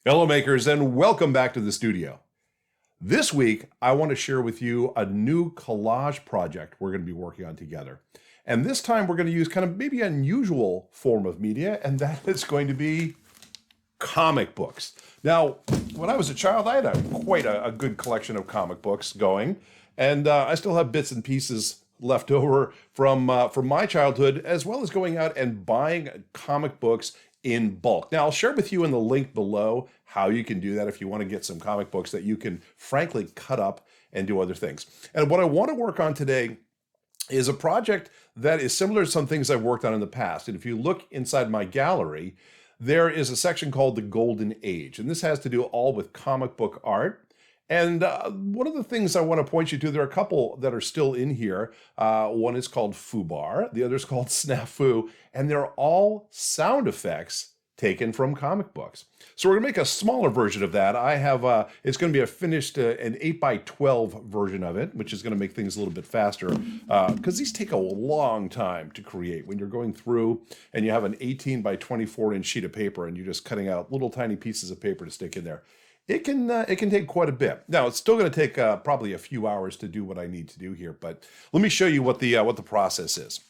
Hello makers, and welcome back to the studio. This week, I want to share with you a new collage project we're going to be working on together. And this time we're going to use kind of maybe unusual form of media, and that is going to be comic books. Now, when I was a child, I had quite a good collection of comic books going, and I still have bits and pieces left over from my childhood, as well as going out and buying comic books in bulk. Now, I'll share with you in the link below how you can do that if you want to get some comic books that you can frankly cut up and do other things. And what I want to work on today is a project that is similar to some things I've worked on in the past. And if you look inside my gallery, there is a section called the Golden Age. And this has to do all with comic book art. And one of the things I want to point you to, there are a couple that are still in here. One is called Fubar, the other is called Snafu, and they're all sound effects taken from comic books. So we're going to make a smaller version of that. I have, it's going to be a finished, an 8x12 version of it, which is going to make things a little bit faster, because these take a long time to create. When you're going through and you have an 18x24 inch sheet of paper and you're just cutting out little tiny pieces of paper to stick in there, it can take quite a bit. Now, it's still going to take probably a few hours to do what I need to do here, but let me show you what the process is.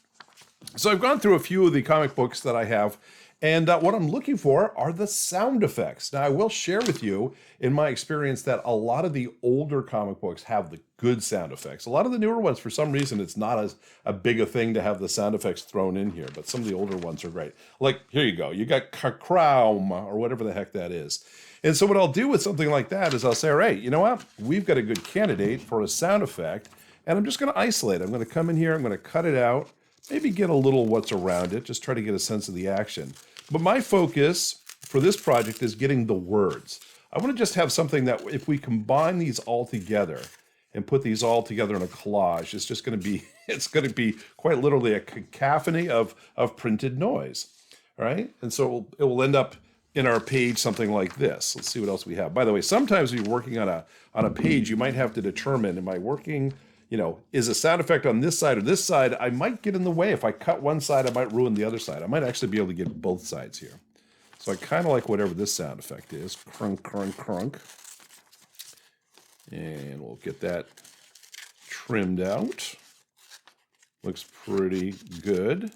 So I've gone through a few of the comic books that I have, and what I'm looking for are the sound effects. Now, I will share with you, in my experience, that a lot of the older comic books have the good sound effects. A lot of the newer ones, for some reason, it's not as a big a thing to have the sound effects thrown in here, but some of the older ones are great. Like, here you go. You got Kraum, or whatever the heck that is. And so what I'll do with something like that is I'll say, all right, you know what? We've got a good candidate for a sound effect, and I'm just going to isolate it. I'm going to come in here, I'm going to cut it out, maybe get a little what's around it, just try to get a sense of the action. But my focus for this project is getting the words. I want to just have something that if we combine these all together and put these all together in a collage, it's just going to be, it's going to be quite literally a cacophony of printed noise, all right? And so it will end up in our page something like this. Let's see what else we have. By the way, sometimes when you're working on a page, you might have to determine, am I working, is a sound effect on this side or this side? I might get in the way. If I cut one side, I might ruin the other side. I might actually be able to get both sides here. So I kind of like whatever this sound effect is. Crunk, crunk, crunk. And we'll get that trimmed out. Looks pretty good.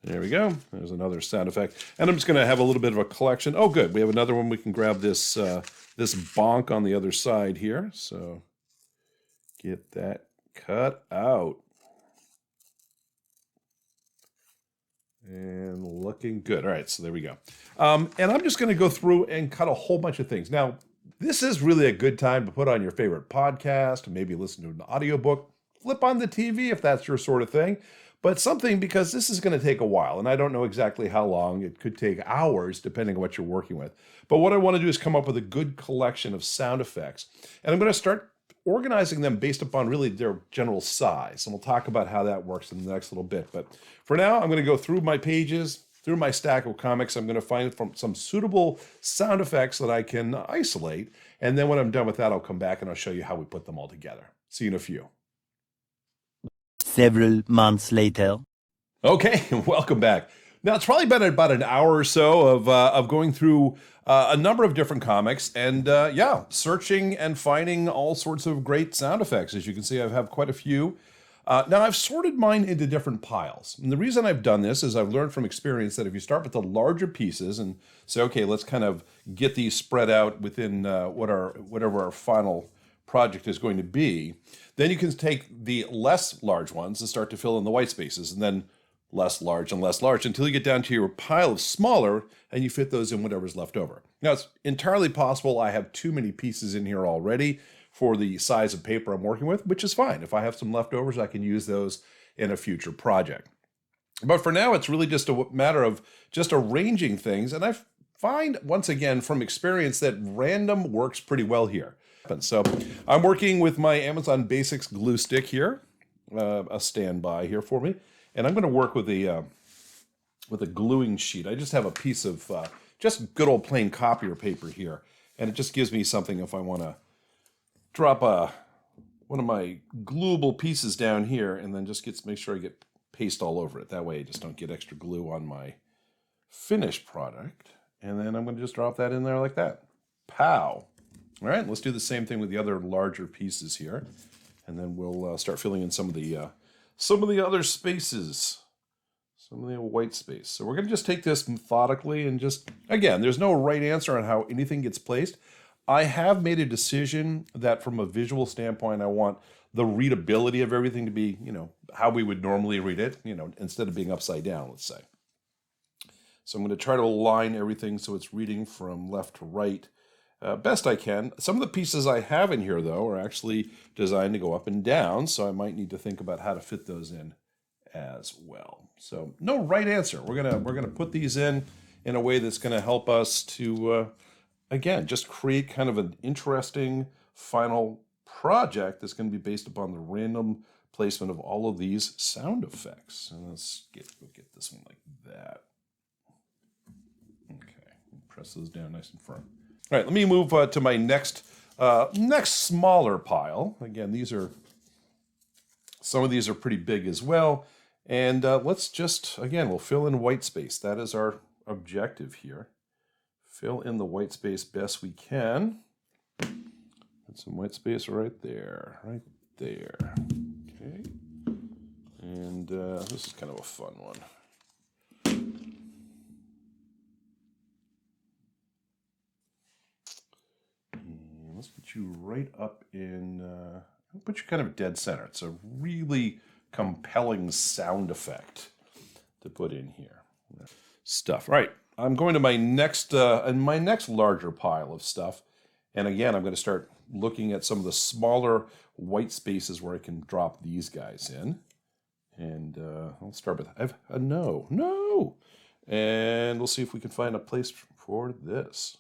There we go. There's another sound effect. And I'm just going to have a little bit of a collection. Oh, good. We have another one. We can grab this this bonk on the other side here. So get that cut out. And looking good. All right, so there we go. And I'm just going to go through and cut a whole bunch of things. Now, this is really a good time to put on your favorite podcast, maybe listen to an audiobook, flip on the TV if that's your sort of thing. But something, because this is going to take a while, and I don't know exactly how long. It could take hours, depending on what you're working with. But what I want to do is come up with a good collection of sound effects. And I'm going to start organizing them based upon really their general size. And we'll talk about how that works in the next little bit. But for now, I'm going to go through my pages, through my stack of comics. I'm going to find some suitable sound effects that I can isolate. And then when I'm done with that, I'll come back and I'll show you how we put them all together. See you in a few. Several months later. Okay, welcome back. Now, it's probably been about an hour or so of going through a number of different comics and, searching and finding all sorts of great sound effects. As you can see, I have quite a few. Now, I've sorted mine into different piles. And the reason I've done this is I've learned from experience that if you start with the larger pieces and say, okay, let's kind of get these spread out within whatever our final project is going to be, then you can take the less large ones and start to fill in the white spaces, and then less large and less large until you get down to your pile of smaller and you fit those in whatever's left over. Now, it's entirely possible I have too many pieces in here already for the size of paper I'm working with, which is fine. If I have some leftovers, I can use those in a future project. But for now, it's really just a matter of just arranging things, and I find, once again, from experience, that random works pretty well here. So I'm working with my Amazon Basics glue stick here, a standby here for me, and I'm going to work with a gluing sheet. I just have a piece of just good old plain copier paper here, and it just gives me something if I want to drop one of my gluable pieces down here, and then just make sure I get paste all over it. That way I just don't get extra glue on my finished product. And then I'm going to just drop that in there like that. Pow. All right, let's do the same thing with the other larger pieces here. And then we'll start filling in some of the other spaces. Some of the white space. So we're going to just take this methodically and just, again, there's no right answer on how anything gets placed. I have made a decision that from a visual standpoint, I want the readability of everything to be, how we would normally read it, instead of being upside down, let's say. So I'm going to try to align everything so it's reading from left to right best I can. Some of the pieces I have in here, though, are actually designed to go up and down, so I might need to think about how to fit those in as well. So no right answer. We're gonna put these in a way that's going to help us to, again, just create kind of an interesting final project that's going to be based upon the random placement of all of these sound effects. And let's get this one like that. Okay, press those down nice and firm. All right, let me move to my next smaller pile. Again, some of these are pretty big as well. And let's just, again, we'll fill in white space. That is our objective here. Fill in the white space best we can. Put some white space right there. Okay. And this is kind of a fun one. And let's put you right up in, I'll put you kind of dead center. It's a really compelling sound effect to put in here. Stuff. All right, I'm going to my next larger pile of stuff. And again, I'm going to start looking at some of the smaller white spaces where I can drop these guys in. And I'll start with, no. And we'll see if we can find a place for this.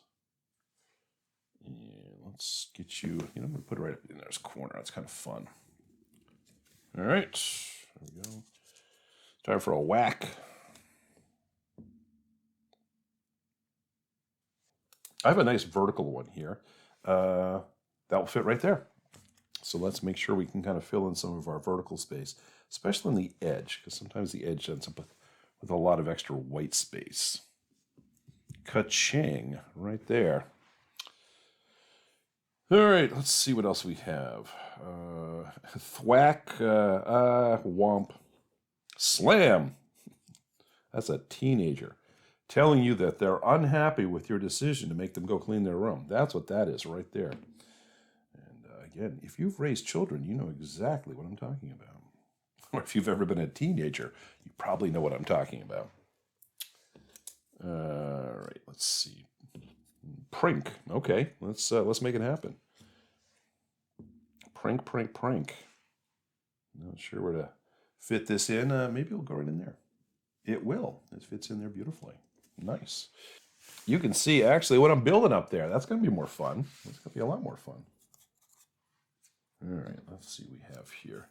And let's get you, I'm going to put it right up in there's corner. That's kind of fun. All right, there we go. Time for a whack. I have a nice vertical one here. That will fit right there. So let's make sure we can kind of fill in some of our vertical space, especially on the edge, because sometimes the edge ends up with a lot of extra white space. Ka-ching, right there. All right, let's see what else we have. Thwack, womp, slam. That's a teenager telling you that they're unhappy with your decision to make them go clean their room. That's what that is right there. And again, if you've raised children, you know exactly what I'm talking about. Or if you've ever been a teenager, you probably know what I'm talking about. All right, let's see. Prink. Okay, let's make it happen. Prink. Not sure where to fit this in. Maybe it'll go right in there. It will. It fits in there beautifully. Nice. You can see actually what I'm building up there. That's going to be more fun. It's going to be a lot more fun. All right, let's see what we have here.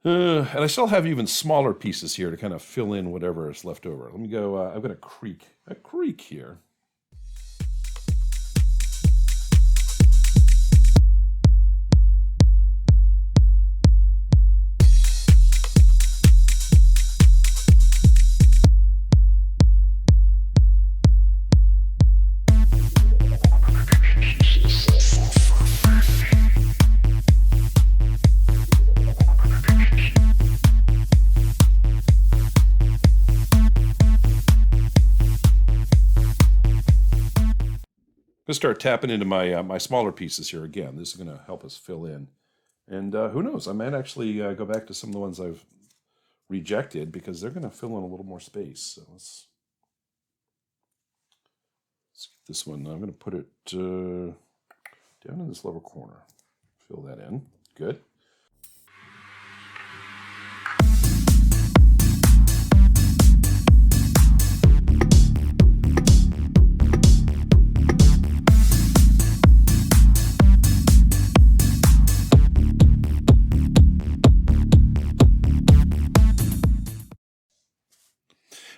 And I still have even smaller pieces here to kind of fill in whatever is left over. Let me go. I've got a creek here. Start tapping into my smaller pieces here again. This is going to help us fill in. And who knows, I might actually go back to some of the ones I've rejected because they're going to fill in a little more space. So let's get this one. I'm going to put it down in this lower corner. Fill that in. Good.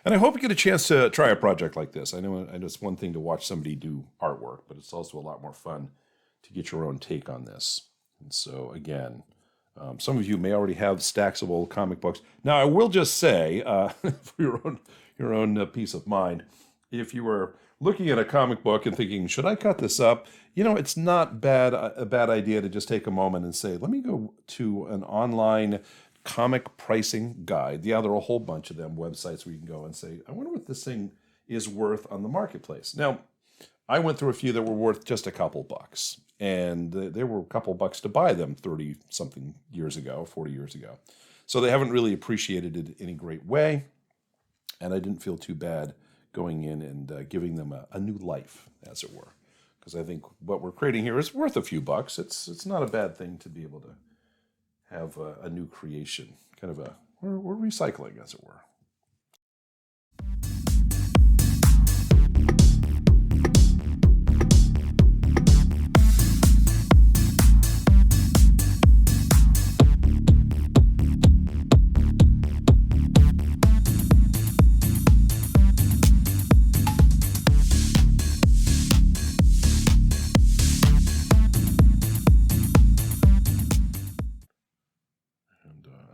And I hope you get a chance to try a project like this. I know it's one thing to watch somebody do artwork, but it's also a lot more fun to get your own take on this. And so, again, some of you may already have stacks of old comic books. Now, I will just say, for your own peace of mind, if you were looking at a comic book and thinking, should I cut this up? It's not a bad idea to just take a moment and say, let me go to an online comic pricing guide. Yeah, there are a whole bunch of them, websites where you can go and say, I wonder what this thing is worth on the marketplace. Now, I went through a few that were worth just a couple bucks, and there were a couple bucks to buy them 30 something years ago, 40 years ago. So they haven't really appreciated it in any great way, and I didn't feel too bad going in and giving them a new life, as it were, because I think what we're creating here is worth a few bucks. It's not a bad thing to be able to have a new creation, kind of we're recycling, as it were.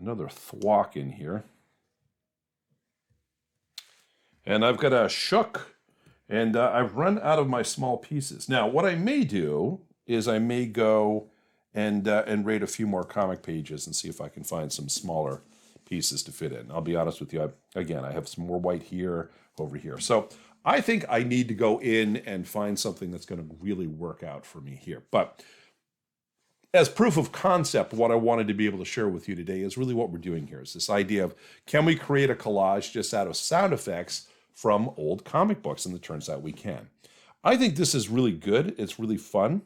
Another thwack in here. And I've got a shook, and I've run out of my small pieces. Now, what I may do is I may go and rate a few more comic pages and see if I can find some smaller pieces to fit in. I'll be honest with you, again, I have some more white here, over here. So I think I need to go in and find something that's going to really work out for me here. But as proof of concept, what I wanted to be able to share with you today is really what we're doing here. Is this idea of, can we create a collage just out of sound effects from old comic books? And it turns out we can. I think this is really good. It's really fun.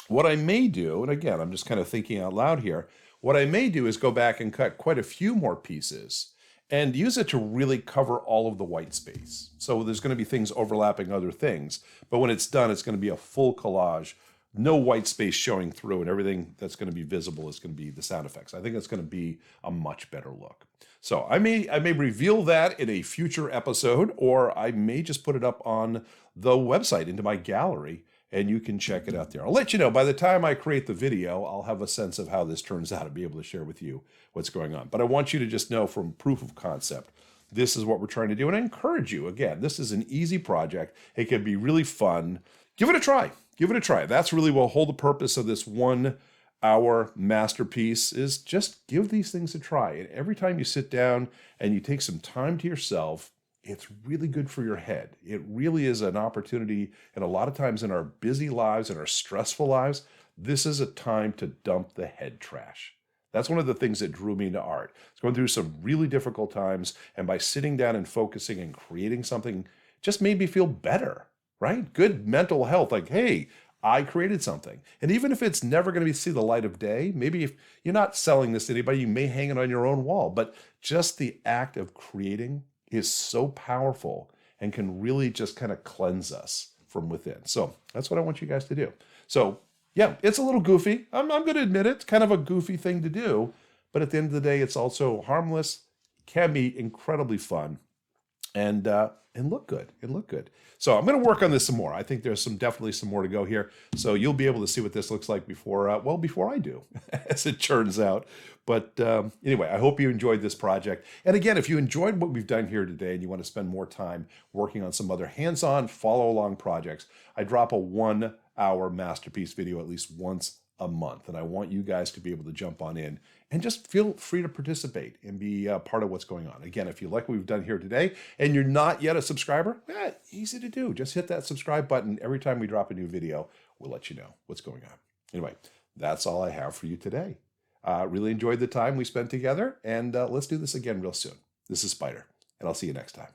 What I may do, and again, I'm just kind of thinking out loud here, what I may do is go back and cut quite a few more pieces and use it to really cover all of the white space. So there's going to be things overlapping other things, but when it's done, it's going to be a full collage. No white space showing through, and everything that's going to be visible is going to be the sound effects. I think it's going to be a much better look. So I may reveal that in a future episode, or I may just put it up on the website into my gallery, and you can check it out there. I'll let you know by the time I create the video, I'll have a sense of how this turns out and be able to share with you what's going on. But I want you to just know from proof of concept, this is what we're trying to do. And I encourage you, again, this is an easy project. It can be really fun. Give it a try. Give it a try. That's really the whole purpose of this 1 hour masterpiece, is just give these things a try. And every time you sit down and you take some time to yourself, it's really good for your head. It really is an opportunity. And a lot of times in our busy lives and our stressful lives, this is a time to dump the head trash. That's one of the things that drew me into art. It's going through some really difficult times, and by sitting down and focusing and creating something just made me feel better. Right? Good mental health. Like, hey, I created something. And even if it's never going to see the light of day, maybe if you're not selling this to anybody, you may hang it on your own wall. But just the act of creating is so powerful and can really just kind of cleanse us from within. So that's what I want you guys to do. So yeah, it's a little goofy. I'm going to admit it. It's kind of a goofy thing to do. But at the end of the day, it's also harmless, can be incredibly fun, and look good. So I'm going to work on this some more. I think there's definitely some more to go here. So you'll be able to see what this looks like before I do, as it turns out. But anyway, I hope you enjoyed this project. And again, if you enjoyed what we've done here today and you want to spend more time working on some other hands-on follow-along projects, I drop a 1 hour masterpiece video at least once a month. And I want you guys to be able to jump on in and just feel free to participate and be part of what's going on. Again, if you like what we've done here today and you're not yet a subscriber, easy to do. Just hit that subscribe button. Every time we drop a new video, we'll let you know what's going on. Anyway, that's all I have for you today. Really enjoyed the time we spent together, and let's do this again real soon. This is Spider, and I'll see you next time.